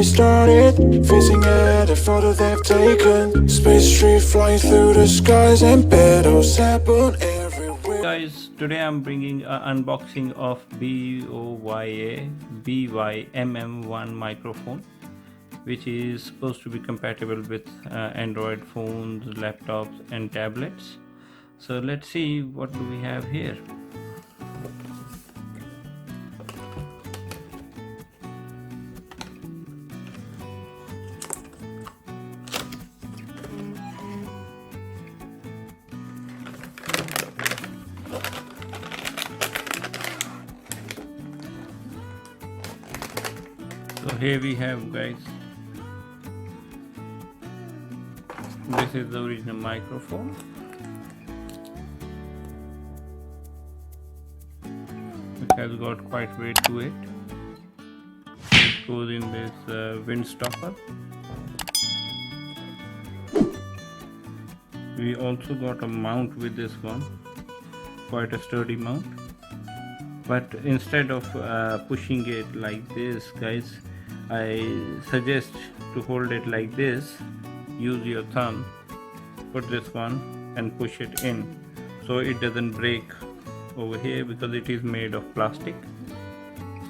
started, facing every photo they've taken. Space tree flying through the skies and battles happen everywhere. Guys, today I'm bringing an unboxing of BOYA BYMM1 microphone, which is supposed to be compatible with Android phones, laptops and tablets. So let's see what do we have here. So here we have, guys, this is the original microphone. It has got quite weight to it. It goes in this wind stopper. We also got a mount with this one, quite a sturdy mount. But instead of pushing it like this, guys, I suggest to hold it like this. Use your thumb, put this one and push it in so it doesn't break over here, because it is made of plastic.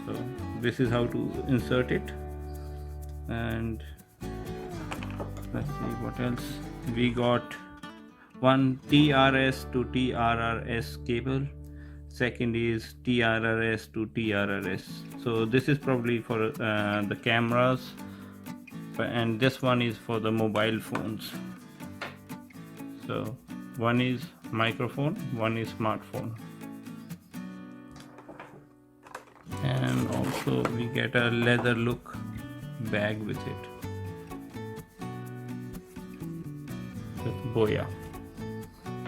So this is how to insert it. And let's see what else we got. One TRS to TRRS cable, second is TRRS to TRRS. So this is probably for the cameras, and this one is for the mobile phones. So one is microphone, one is smartphone. And also we get a leather look bag with it. With Boya.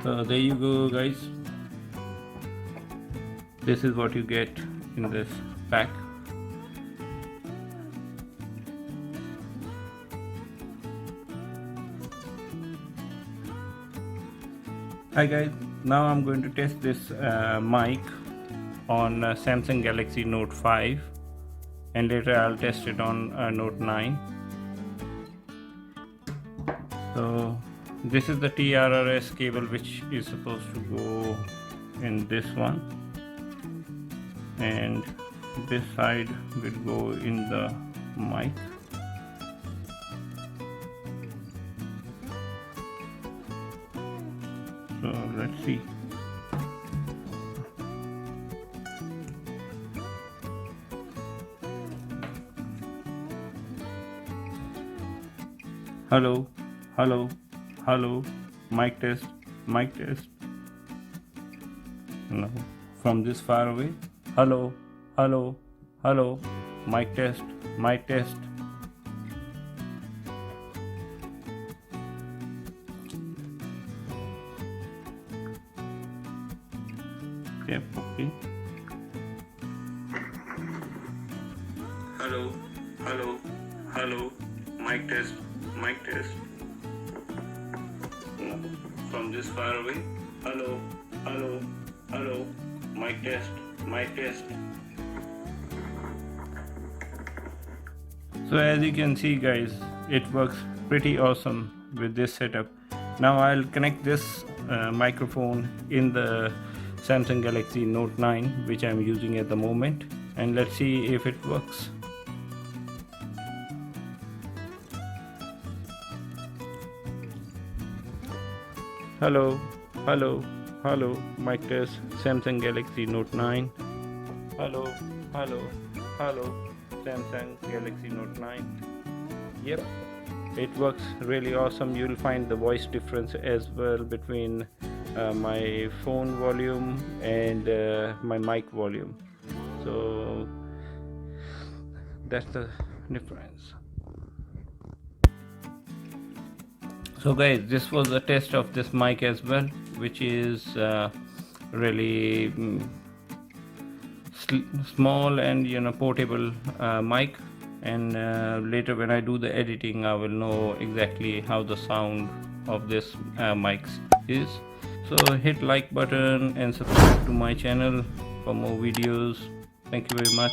So there you go, guys. This is what you get in this pack. Hi guys, now I'm going to test this mic on Samsung Galaxy Note 5, and later I'll test it on Note 9. So this is the TRRS cable, which is supposed to go in this one, and this side will go in the mic. So let's see. Hello, hello, hello, mic test, mic test. No, from this far away. Hello, hello, hello, mic test, mic test. Yep, okay. Hello, hello, hello, mic test, mic test. No, from this far away. Hello, hello, hello, mic test, mic test. So as you can see, guys, it works pretty awesome with this setup. Now I'll connect this microphone in the Samsung Galaxy Note 9, which I'm using at the moment, and let's see if it works. Hello, hello, hello, mic test, Samsung Galaxy Note 9. Hello, hello, hello, Samsung Galaxy Note 9. Yep, it works really awesome. You'll find the voice difference as well between my phone volume and my mic volume. So that's the difference. So guys, this was a test of this mic as well, which is really small and portable mic. And later when I do the editing, I will know exactly how the sound of this mic is. So hit like button and subscribe to my channel for more videos. Thank you very much.